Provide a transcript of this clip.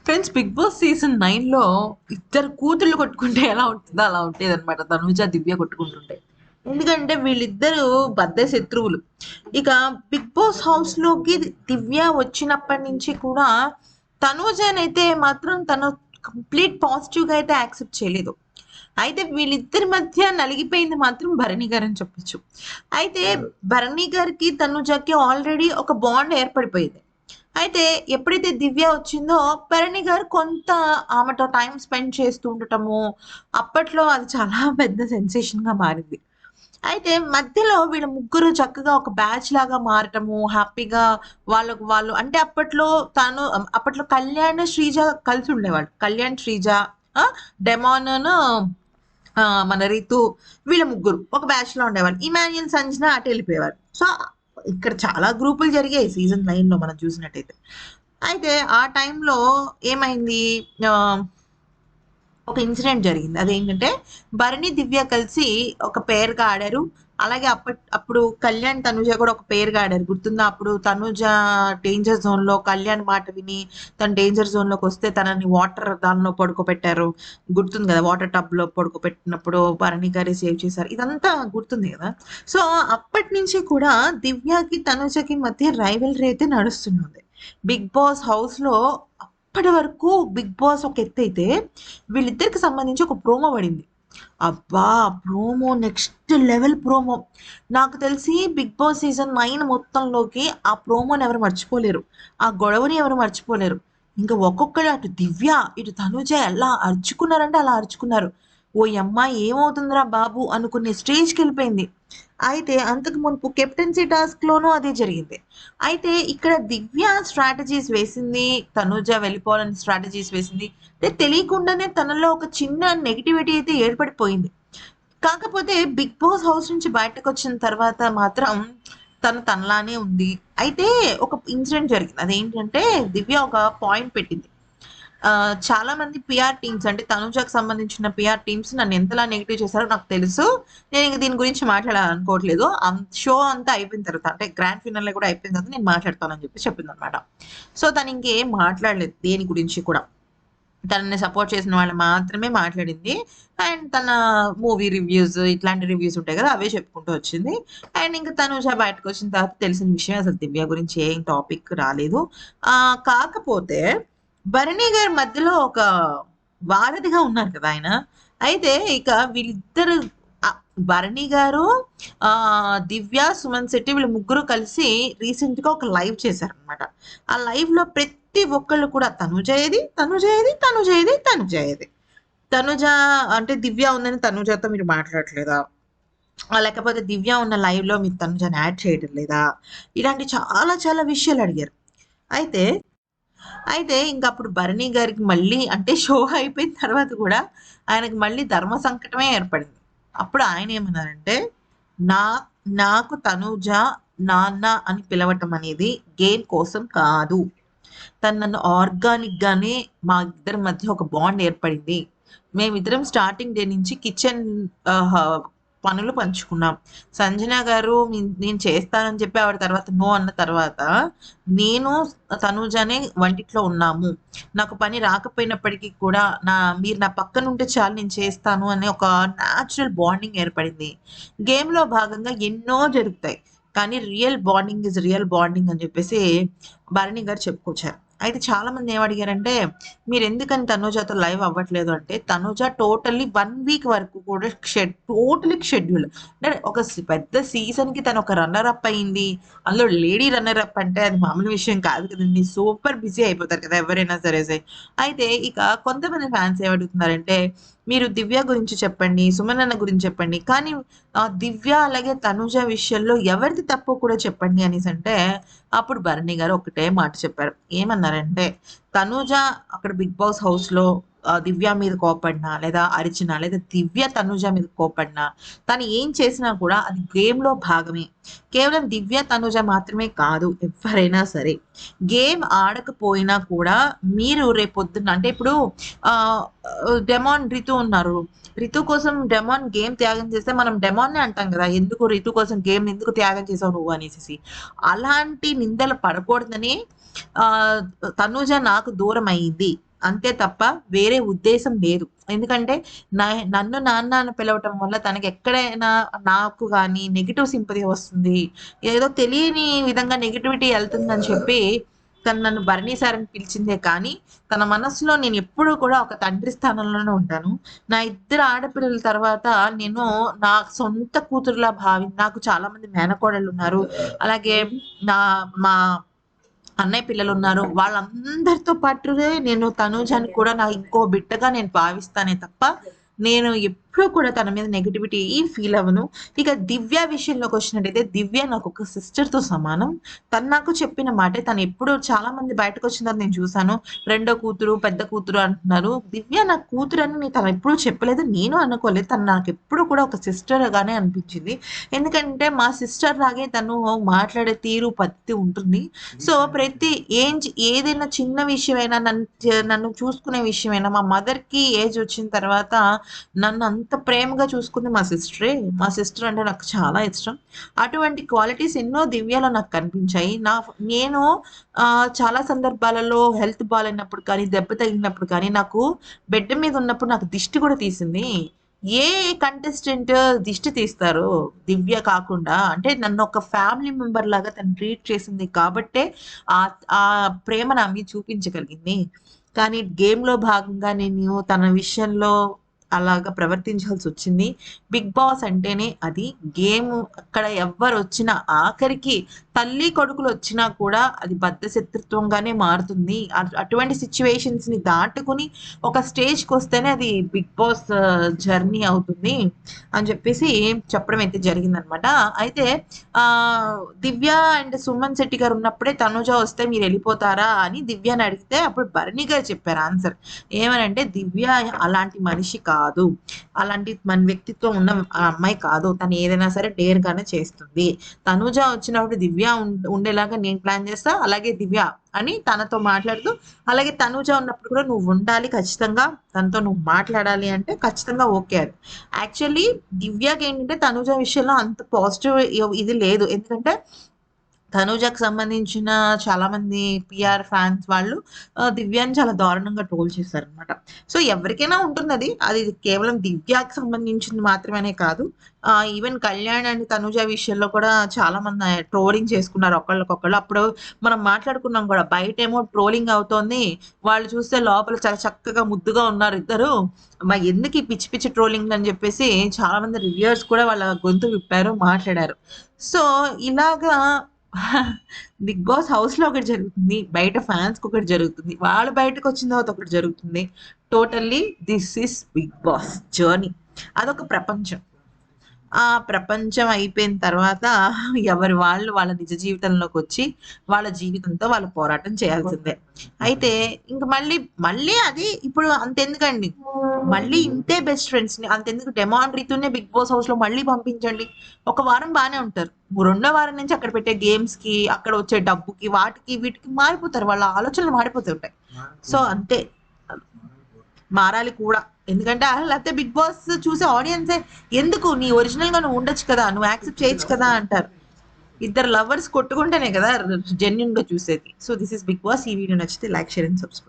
Friends, 'big boss' season 9లో ఇద్దరు కూతుళ్ళు కొట్టుకుంటే ఎలా ఉంటుందో అలా ఉండేదనమాట. తనూజ, దివ్య కొట్టుకుంటుంటే. ఎందుకంటే వీళ్ళిద్దరూ బద్ధ శత్రువులు. ఇక 'బిగ్ బాస్' హౌస్‌లోకి దివ్య వచ్చినప్పటి నుంచి కూడా తనూజనైతే మాత్రం తను కంప్లీట్ పాజిటివ్‌గా అయితే యాక్సెప్ట్ చేయలేదు. అయితే వీళ్ళిద్దరి మధ్య నలిగిపోయింది మాత్రం భరణి గారని చెప్పొచ్చు. అయితే భరణి గారికి, తనుజకి ఆల్రెడీ ఒక బాండ్ ఏర్పడిపోయింది. అయితే ఎప్పుడైతే దివ్య వచ్చిందో భరణి గారు కొంత ఆమెతో టైమ్ స్పెండ్ చేస్తూ ఉండటము, అప్పట్లో అది చాలా పెద్ద సెన్సేషన్‌గా మారింది. అయితే మధ్యలో వీళ్ళ ముగ్గురు చక్కగా ఒక బ్యాచ్ లాగా మారటము, హ్యాపీగా వాళ్ళకు వాళ్ళు అంటే అప్పట్లో కళ్యాణ్, శ్రీజ కలిసి ఉండేవాళ్ళు. కళ్యాణ్, శ్రీజ, డెమాన్‌ను, మన రితు, వీళ్ళ ముగ్గురు ఒక బ్యాచ్‌లో ఉండేవాళ్ళు. ఇమాన్యుయల్, సంజన అటు వెళ్ళిపోయేవారు. సో, ఇక్కడ చాలా గ్రూపులు జరిగాయి సీజన్ 9లో మనం చూసినట్టయితే. అయితే ఆ టైంలో ఏమైంది, ఆహ్, ఒక ఇన్సిడెంట్ జరిగింది. అదేంటంటే భరణి, దివ్య కలిసి ఒక పెయిర్‌గా ఆడారు. అలాగే అప్పుడు కళ్యాణ్, తనుజ కూడా ఒక పెయిర్‌గా ఆడారు. గుర్తుందా? అప్పుడు తనుజ డేంజర్ జోన్‌లో కళ్యాణ్ మాట విని తను డేంజర్ జోన్‌లోకొస్తే తనని వాటర్ దానిలో పడుకోబెట్టారు. గుర్తుంది కదా! వాటర్ టబ్‌లో పడుకోబెట్టినప్పుడు భరణి గారే సేవ్ చేశారు. ఇదంతా గుర్తుంది కదా! సో, అప్పటినుంచి కూడా దివ్యకి, తనుజకి మధ్య రైవల్రీ అయితే నడుస్తుంది. బిగ్ బాస్ హౌస్‌లో అప్పటి వరకు బిగ్ బాస్ ఒక ఎత్తైతే వీళ్ళిద్దరికి సంబంధించి ఒక ప్రోమో పడింది. అబ్బా! Promo next level promo. నాకు తెలిసి 'బిగ్ బాస్' సీజన్ 9 మొత్తంలోకి ఆ ప్రోమోని ఎవరు మర్చిపోలేరు. ఆ గొడవని ఎవరు మర్చిపోలేరు. ఇంక ఒక్కొక్కళ్ళు అటు దివ్య, ఇటు తనుజ ఎలా అరుచుకున్నారంటే అలా అరుచుకున్నారు. ఓయమ్మ! ఏమవుతుందిరా బాబు అనుకునే స్టేజ్‌కెళ్ళిపోయింది. అయితే అంతకు మునుపు కెప్టెన్సీ టాస్క్‌లోనూ అదే జరిగింది. అయితే ఇక్కడ దివ్య స్ట్రాటజీస్ వేసింది. తనుజ వెళ్ళిపోవాలని స్ట్రాటజీస్ వేసింది. అంటే తెలియకుండానే తనలో ఒక చిన్న నెగటివిటీ అయితే ఏర్పడిపోయింది. కాకపోతే 'బిగ్ బాస్' హౌస్ నుంచి బయటకొచ్చిన తర్వాత మాత్రం తను తనలానే ఉంది. అయితే ఒక ఇన్సిడెంట్ జరిగింది. అదేంటంటే దివ్య ఒక పాయింట్ పెట్టింది. చాలా మంది పీఆర్ టీమ్స్ అంటే తనుజకు సంబంధించిన పీఆర్ టీమ్స్ నన్ను ఎంతలా నెగెటివ్ చేశారో నాకు తెలుసు. నేను ఇంక దీని గురించి మాట్లాడాలనుకోవట్లేదు. షో అంతా అయిపోయిన తర్వాత అంటే గ్రాండ్ ఫినాలే కూడా అయిపోయిన తర్వాత నేను మాట్లాడతానని చెప్పి చెప్పిందనమాట. సో, తను ఇంకేం మాట్లాడలేదు దేని గురించి కూడా. తనని సపోర్ట్ చేసిన వాళ్ళు మాత్రమే మాట్లాడింది. అండ్ తన మూవీ రివ్యూస్ ఇట్లాంటి రివ్యూస్ ఉంటాయి కదా! అవే చెప్పుకుంటూ వచ్చింది. అండ్ ఇంక తనుజ బయటకొచ్చిన తర్వాత తెలిసిన విషయం అసలు దివ్య గురించి ఏం టాపిక్ రాలేదు. కాకపోతే భరణి గారి మధ్యలో ఒక వారధిగా ఉన్నారు కదా ఆయన. అయితే ఇక వీళ్ళిద్దరు భరణి గారు, దివ్య, సుమన్ శెట్టి వీళ్ళు ముగ్గురు కలిసి రీసెంట్‌గా ఒక లైవ్ చేశారనమాట. ఆ లైవ్‌లో ప్రతి ఒక్కళ్ళు కూడా తనుజ ఏది? తనుజ ఏది? తనుజ ఏది? తనుజ ఏది? తనుజ అంటే దివ్య ఉందని తనుజతో మీరు మాట్లాడట్లేదా? లేకపోతే దివ్య ఉన్న లైవ్‌లో మీరు తనుజని యాడ్ చేయడం లేదా? ఇలాంటి చాలా చాలా విషయాలు అడిగారు. అయితే ఇంకప్పుడు భరణి గారికి మళ్ళీ అంటే షో అయిపోయిన తర్వాత కూడా ఆయనకి మళ్ళీ ధర్మ సంకటమే ఏర్పడింది. అప్పుడు ఆయనేమన్నారంటే, నా నాకు తనూజ నాన్న అని పిలవటం అనేది గేమ్ కోసం కాదు. తను నన్ను ఆర్గానిక్‌గానే మా ఇద్దరి మధ్య ఒక బాండ్ ఏర్పడింది. మేమిద్దరం స్టార్టింగ్ డే నుంచి కిచెన్ పనులు పంచుకున్నాం. సంజన గారు నేను చేస్తానని చెప్పి ఆవిడ తర్వాత నో అన్న తర్వాత, నేను తనూజనే వంటిట్లో ఉన్నాము. నాకు పని రాకపోయినప్పటికీ కూడా మీరు నా పక్కనుంటే చాలు నేను చేస్తాను అనే ఒక న్యాచురల్ బాండింగ్ ఏర్పడింది. గేమ్‌లో భాగంగా ఎన్నో జరుగుతాయి. కానీ real bonding is real bonding అని చెప్పేసి భరణి గారు చెప్పుకొచ్చారు. అయితే చాలామంది ఏమడిగారంటే, మీరెందుకని తనూజతో లైవ్ అవ్వట్లేదు అంటే, తనూజ టోటల్లీ 1 వీక్ వరకు కూడా టోటల్లీ షెడ్యూల్. అంటే ఒక పెద్ద సీజన్‌కి తను ఒక రన్నర్ అప్ అయింది. అందులో లేడీ రన్నర్ అప్ అంటే అది మామూలు విషయం కాదు కదండీ! సూపర్ బిజీ అయిపోతారు కదా! ఎవరైనా సరే. అయితే ఇక కొంతమంది ఫ్యాన్స్ ఏమడుగుతున్నారంటే, మీరు దివ్య గురించి చెప్పండి, సుమన్ అన్న గురించి చెప్పండి. కానీ దివ్య అలాగే తనుజ విషయంలో ఎవరిది తప్పో కూడా చెప్పండి అనేసంటే, అప్పుడు భరణి గారు ఒకటే మాట చెప్పారు. ఏమన్నారంటే, తనూజ అక్కడ 'బిగ్ బాస్' హౌస్‌లో దివ్య మీద కోపడినా, లేదా అరిచినా, లేదా దివ్య తనూజ మీద కోపడినా, తను ఏం చేసినా కూడా అది గేమ్‌లో భాగమే. కేవలం దివ్య, తనూజ మాత్రమే కాదు ఎవ్వరైనా సరే. గేమ్ ఆడకపోయినా కూడా మీరు రేపొద్దున్న అంటే ఇప్పుడు ఆహ్, డెమాన్, రితు ఉన్నారు. రితు కోసం డెమాన్ గేమ్ త్యాగం చేస్తే మనం డెమాన్‌నే అంటాం గదా! ఎందుకు రితు కోసం గేమ్‌ని ఎందుకు త్యాగం చేసావు నువ్వు అనేసేసి. అలాంటి నిందలు పడకూడదని ఆహ్, తనూజ నాకు దూరమయింది. అంతే తప్ప వేరే ఉద్దేశం లేదు. ఎందుకంటే నన్ను నాన్న అని పిలవటం వల్ల తనకెక్కడైనా నాకు గాని నెగెటివ్ సింపతి వస్తుంది. ఏదో తెలియని విధంగా నెగటివిటీ ఎళ్తుందని చెప్పి తను నన్ను భరణి సార్ అని పిలిచిందే కానీ, తన మనసులో నేనెప్పుడూ కూడా ఒక తండ్రి స్థానంలోనే ఉంటాను. నా ఇద్దరు ఆడపిల్లల తర్వాత నేను నా సొంత కూతురులా నాకు చాలా మంది మేనకోడళ్ళున్నారు. అలాగే నా మా అన్నయ్య పిల్లలున్నారు. వాళ్ళందరితో పాటునే నేను తనూజని కూడా నా ఇంకో బిడ్డగా నేను భావిస్తానే తప్ప, నేను ఎప్పుడూ కూడా తన మీద నెగటివిటీ ఫీల్ అవ్వను. ఇక దివ్య విషయంలోకొచ్చినట్టయితే, దివ్య నాకొక సిస్టర్‌తో సమానం. తను నాకు చెప్పిన మాటే తనెప్పుడూ చాలా మంది బయటకొచ్చిన తర్వాత నేను చూసాను. రెండో కూతురు, పెద్ద కూతురు అంటున్నారు. దివ్య నా కూతురని తనెప్పుడూ చెప్పలేదు. నేను అనుకోలేదు. తను నాకెప్పుడు కూడా ఒక సిస్టర్‌గానే అనిపించింది. ఎందుకంటే మా సిస్టర్ లాగే తను మాట్లాడే తీరు, పద్ధతి ఉంటుంది. సో, ఏదైనా చిన్న విషయమైనా నన్ను చూసుకునే విషయమైనా మా మదర్‌కి ఏజ్ వచ్చిన తర్వాత నన్ను అంత ప్రేమగా చూసుకుంది మా సిస్టరే. మా సిస్టర్ అంటే నాకు చాలా ఇష్టం. అటువంటి క్వాలిటీస్ ఎన్నో దివ్యలో నాకు కనిపించాయి. నేను చాలా సందర్భాలలో హెల్త్ బాలేనప్పుడు కానీ, దెబ్బ తగిలినప్పుడు కానీ, నాకు బెడ్ మీద ఉన్నప్పుడు నాకు దిష్టి కూడా తీసింది. ఏ కంటెస్టెంట్ దిష్టి తీస్తారు దివ్య కాకుండా? అంటే నన్ను ఒక ఫ్యామిలీ మెంబర్ లాగా తను ట్రీట్ చేసింది కాబట్టే ఆ ప్రేమ నా మీద చూపించగలిగింది. కానీ గేమ్‌లో భాగంగా నేను తన విషయంలో అలాగా ప్రవర్తించాల్సొచ్చింది. 'బిగ్ బాస్' అంటేనే అది. గేము అక్కడ ఎవ్వరొచ్చినా ఆఖరికి తల్లి, కొడుకులొచ్చినా కూడా అది బద్ధశత్రుత్వంగానే మారుతుంది. అటువంటి సిట్యుయేషన్స్‌ని దాటుకొని ఒక స్టేజ్‌కొస్తేనే అది 'బిగ్ బాస్' జర్నీ అవుతుంది అని చెప్పేసి చెప్పడం అయితే జరిగిందనమాట. అయితే దివ్య అండ్ సుమన్ శెట్టి గారు ఉన్నప్పుడే తనుజ వస్తే మీరెళ్ళిపోతారా అని దివ్యని అడిగితే అప్పుడు భరణి గారు చెప్పారు ఆన్సర్. ఏమనంటే దివ్య అలాంటి మనిషి కాదు. అలాంటి మన వ్యక్తిత్వం ఉన్న అమ్మాయి కాదు. తను ఏదైనా సరే డేర్‌గానే చేస్తుంది. తనుజ వచ్చినప్పుడు దివ్య ఉండేలాగా నేను ప్లాన్ చేస్తా. అలాగే దివ్య అని తనతో మాట్లాడుతూ, అలాగే తనుజ ఉన్నప్పుడు కూడా నువ్వుండాలి ఖచ్చితంగా. తనతో నువ్వు మాట్లాడాలి అంటే ఖచ్చితంగా ఓకే అని. యాక్చువల్లీ దివ్యకేంటంటే తనుజ విషయంలో అంత పాజిటివ్ ఇది లేదు. ఎందుకంటే తనూజకి సంబంధించిన చాలామంది పీఆర్ ఫ్యాన్స్ వాళ్ళు దివ్యని చాలా దారుణంగా ట్రోల్ చేశారనమాట. సో, ఎవరికైనా ఉంటుందది. అది కేవలం దివ్యకి సంబంధించింది మాత్రమనే కాదు. ఈవెన్ కళ్యాణ్ అండ్ తనూజ విషయంలో కూడా చాలామంది ట్రోలింగ్ చేసుకున్నారు ఒకళ్ళకొకళ్ళు. అప్పుడు మనం మాట్లాడుకున్నాం కూడా. బయటేమో ట్రోలింగ్ అవుతోంది. వాళ్ళు చూస్తే లోపల చాలా చక్కగా ముద్దుగా ఉన్నారు ఇద్దరు. ఎందుకు ఈ పిచ్చి పిచ్చి ట్రోలింగ్‌లు అని చెప్పేసి చాలామంది రివ్యూయర్స్ కూడా వాళ్ళ గొంతు విప్పారు, మాట్లాడారు. సో, ఇలాగా 'బిగ్ బాస్' హౌస్‌లో ఒకటి జరుగుతుంది. బయట ఫ్యాన్స్‌కొకటి జరుగుతుంది. వాళ్ళు బయటకొచ్చిన తర్వాత ఒకటి జరుగుతుంది. Totally this is 'Bigg Boss' journey. అదొక ప్రపంచం. ఆ ప్రపంచం అయిపోయిన తర్వాత ఎవరి వాళ్ళు వాళ్ళ నిజ జీవితంలోకొచ్చి, వాళ్ళ జీవితంతో వాళ్ళు పోరాటం చేయాల్సిందే. అయితే ఇంక మళ్ళీ అది ఇప్పుడు అంతెందుకండి. మళ్ళీ ఇంతే బెస్ట్ ఫ్రెండ్స్‌ని అంతెందుకు 'డెమాన్' రితునే 'బిగ్ బాస్' హౌస్‌లో మళ్ళీ పంపించండి. ఒక వారం బానే ఉంటారు. రెండో వారం నుంచి అక్కడ పెట్టే గేమ్స్‌కి, అక్కడ వచ్చే డబ్బుకి, వాటికి వీటికి మారిపోతారు. వాళ్ళ ఆలోచనలు మారిపోతుంటాయి. సో, అంతే. మారాలి కూడా. ఎందుకంటే లేకపోతే 'బిగ్ బాస్' చూసే ఆడియన్సే ఎందుకు నీ ఒరిజినల్‌గా నువ్వు ఉండొచ్చు కదా! నువ్వు యాక్సెప్ట్ చేయొచ్చు కదా! అంటారు. ఇద్దరు లవర్స్ కొట్టుకుంటేనే కదా జెన్యూన్‌గా చూసేది. So, this is 'Bigg Boss.' ఈ వీడియో నచ్చితే లైక్, షేర్ అండ్ సబ్స్క్రైబ్.